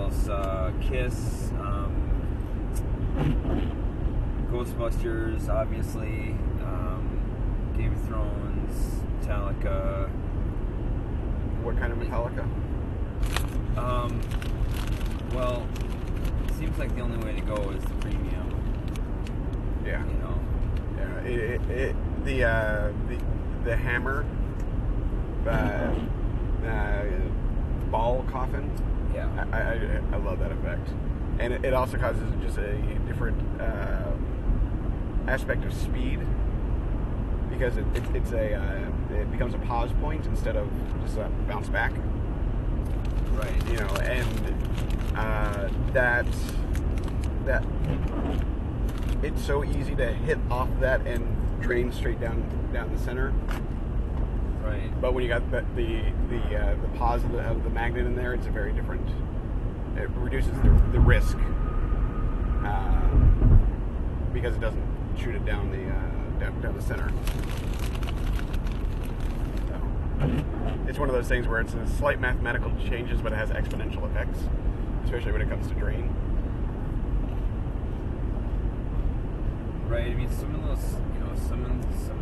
else? Kiss, Ghostbusters, obviously, Game of Thrones, Metallica. What kind of Metallica? Well, it seems like the only way to go is the premium. Yeah. You know. Yeah. The hammer. Ball coffin. Yeah. I love that effect, and it also causes just a different aspect of speed because it becomes a pause point instead of just a bounce back. Right. You know, and that it's so easy to hit off that and drain straight down the center. Right. But when you got the pause of the magnet in there, it's a very different. It reduces the risk because it doesn't shoot it down the center. So it's one of those things where it's a slight mathematical changes, but it has exponential effects, especially when it comes to drain. Right. I mean, some of those, some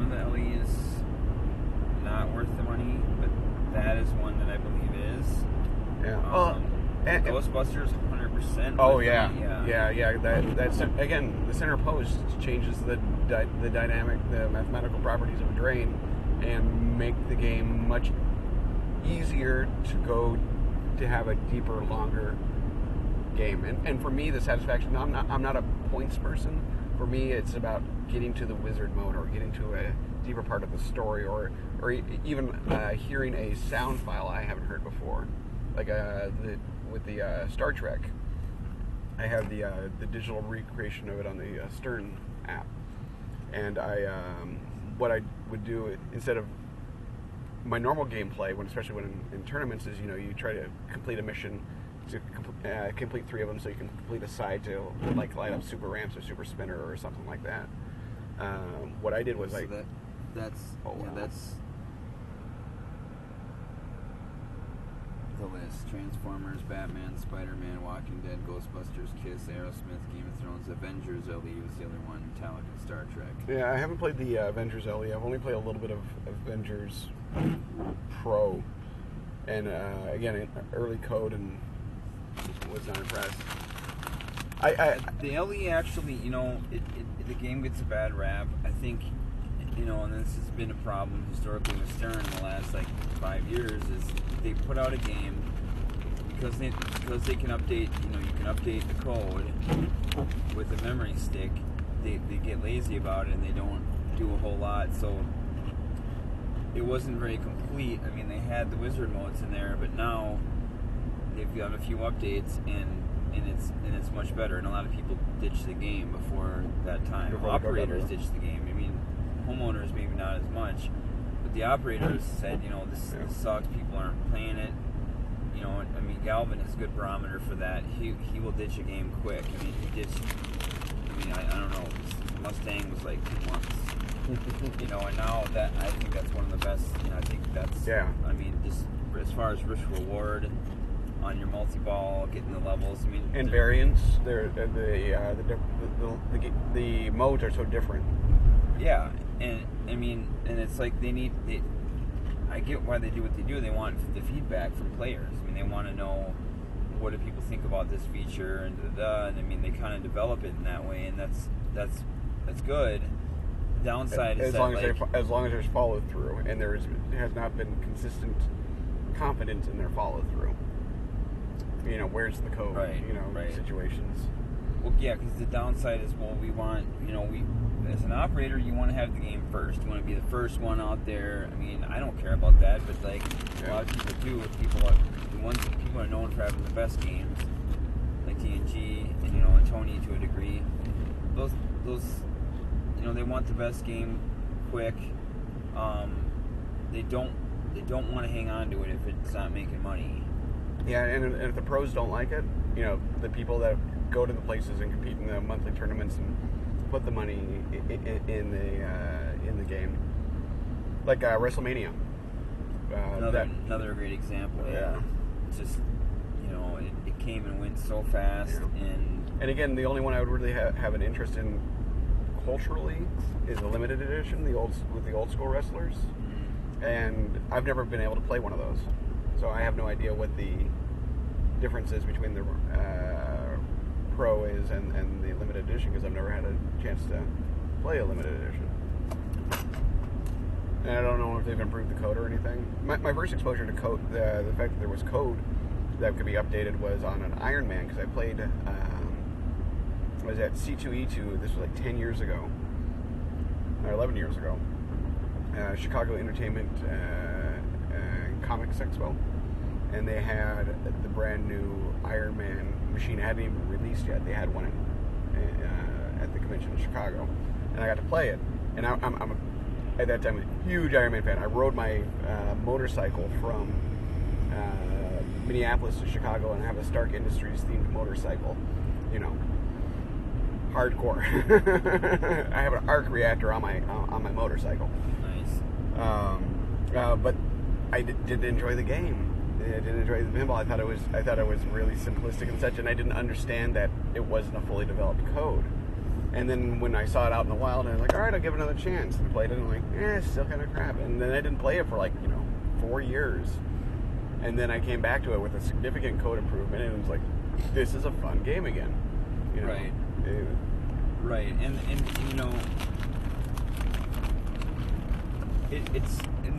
of the LEs not worth the money, but that is one that I believe is. Yeah. And Ghostbusters, 100%. Oh yeah. That's again, the center post changes the dynamic, the mathematical properties of a drain, and make the game much easier to have a deeper, longer game. And for me, the satisfaction. I'm not a points person. For me, it's about getting to the wizard mode or getting to a deeper part of the story, or even hearing a sound file I haven't heard before, like with the Star Trek. I have the digital recreation of it on the Stern app, and what I would do instead of my normal gameplay, especially when in tournaments, is you try to complete a mission. To complete 3 of them, so you can complete a side to like light up super ramps or super spinner or something like that. What I did was that's the list: Transformers, Batman, Spider-Man, Walking Dead, Ghostbusters, Kiss, Aerosmith, Game of Thrones, Avengers, LE was the other one, Metallica, Star Trek. Yeah, I haven't played the Avengers LE. I've only played a little bit of Avengers Pro, and again, early code and. Was not impressed. The LE actually, the game gets a bad rap. I think, and this has been a problem historically with Stern in the last 5 years. Is they put out a game because they can update. You can update the code with a memory stick. They get lazy about it and they don't do a whole lot. So it wasn't very complete. I mean, they had the wizard modes in there, but now. They've done a few updates and it's much better. And a lot of people ditch the game before that time. Operators ditch the game. I mean, homeowners maybe not as much, but the operators said, this sucks. People aren't playing it. I mean, Galvin is a good barometer for that. He will ditch a game quick. I mean, he ditched. I don't know. Mustang was 2 months. And now that I think that's one of the best. I think that's. Yeah. I mean, just as far as risk reward. On your multi-ball, getting the levels. I mean, and variants. The modes are so different. Yeah, and I mean, and it's like I get why they do what they do. They want the feedback from players. I mean, they want to know what do people think about this feature and and I mean, they kind of develop it in that way, and that's good. The downside is as long as there's follow through, and there has not been consistent confidence in their follow through. Where's the code? Right. Situations. Well, yeah, because the downside is, we want, as an operator, you want to have the game first. You want to be the first one out there. I mean, I don't care about that, but a lot of people do. People are known for having the best games, like TNG and Tony to a degree. Those they want the best game quick. They don't want to hang on to it if it's not making money. Yeah, and if the pros don't like it, the people that go to the places and compete in the monthly tournaments and put the money in the game, like WrestleMania. Another great example. Yeah, it's just know, it came and went so fast, and again, the only one I would really have an interest in culturally is the limited edition, with the old school wrestlers, and I've never been able to play one of those, so I have no idea what the difference is between the Pro is and the limited edition, because I've never had a chance to play a limited edition. And I don't know if they've improved the code or anything. My first exposure to code, the fact that there was code that could be updated, was on an Iron Man, because I played, I was at C2E2, this was like 10 years ago, or 11 years ago, Chicago Entertainment Comics Expo, and they had the brand new Iron Man machine. It hadn't even released yet. They had one at the convention in Chicago, and I got to play it, and I'm at that time a huge Iron Man fan. I rode my motorcycle from Minneapolis to Chicago, and I have a Stark Industries themed motorcycle, you know, hardcore. I have an arc reactor on my motorcycle. Nice. But I did enjoy the game. I did enjoy the pinball. I thought it was really simplistic and such, and I didn't understand that it wasn't a fully developed code. And then when I saw it out in the wild, I was like, all right, I'll give it another chance. And I played it, and I'm like, it's still kind of crap. And then I didn't play it for 4 years. And then I came back to it with a significant code improvement, and it was like, this is a fun game again. You know? Right. Right. And you know, it's at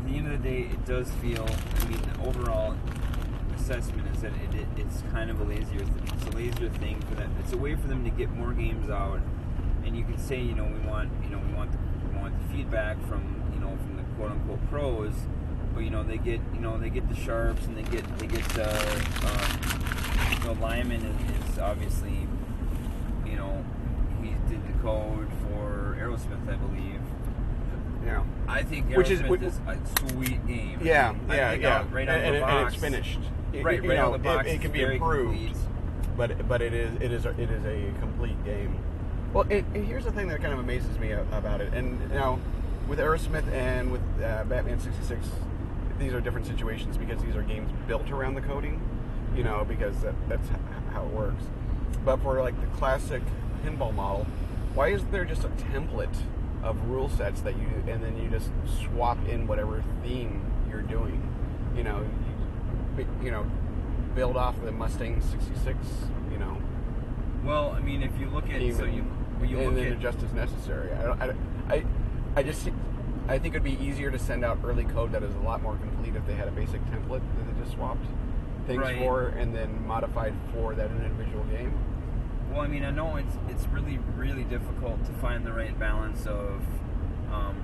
the end of the day, it does feel. I mean, the overall assessment is that it's kind of a lazier thing for them. It's a way for them to get more games out, and you can say, we want the feedback from the quote unquote pros, but they get the sharps, and they get Lyman is obviously, he did the code for Aerosmith, I believe. Yeah, I think Aerosmith is a sweet game. Yeah, right out of the box. And it's finished. Right out of the box. It can be improved, complete. but it is a complete game. Well, here's the thing that kind of amazes me about it, and with Aerosmith and with Batman 66, these are different situations because these are games built around the coding, because that's how it works. But for like the classic pinball model, why isn't there just a template of rule sets and then you just swap in whatever theme you're doing? Build off the Mustang 66. Well, I mean, if you look at adjust as necessary. I think it'd be easier to send out early code that is a lot more complete if they had a basic template that they just swapped things for and then modified for that individual game. Well, I mean, I know it's really, really difficult to find the right balance of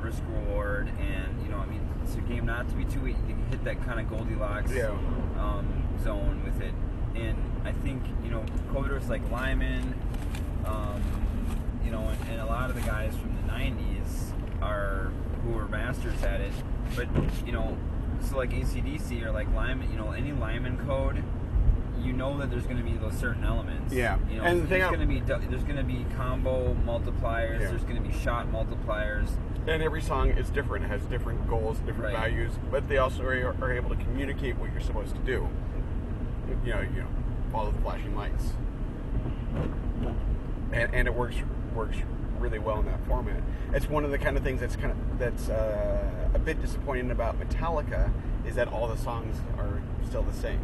risk reward, and I mean, it's a game not to be too. You can hit that kind of Goldilocks zone with it, and I think coders like Lyman, and a lot of the guys from the '90s who were masters at it, but so like AC/DC or like Lyman, any Lyman code. That there's going to be those certain elements. Yeah, and there's going to be combo multipliers. Yeah. There's going to be shot multipliers. And every song is different. It has different goals, different values, but they also are able to communicate what you're supposed to do. Follow the flashing lights, and it works really well in that format. It's one of the kind of things that's a bit disappointing about Metallica is that all the songs are still the same.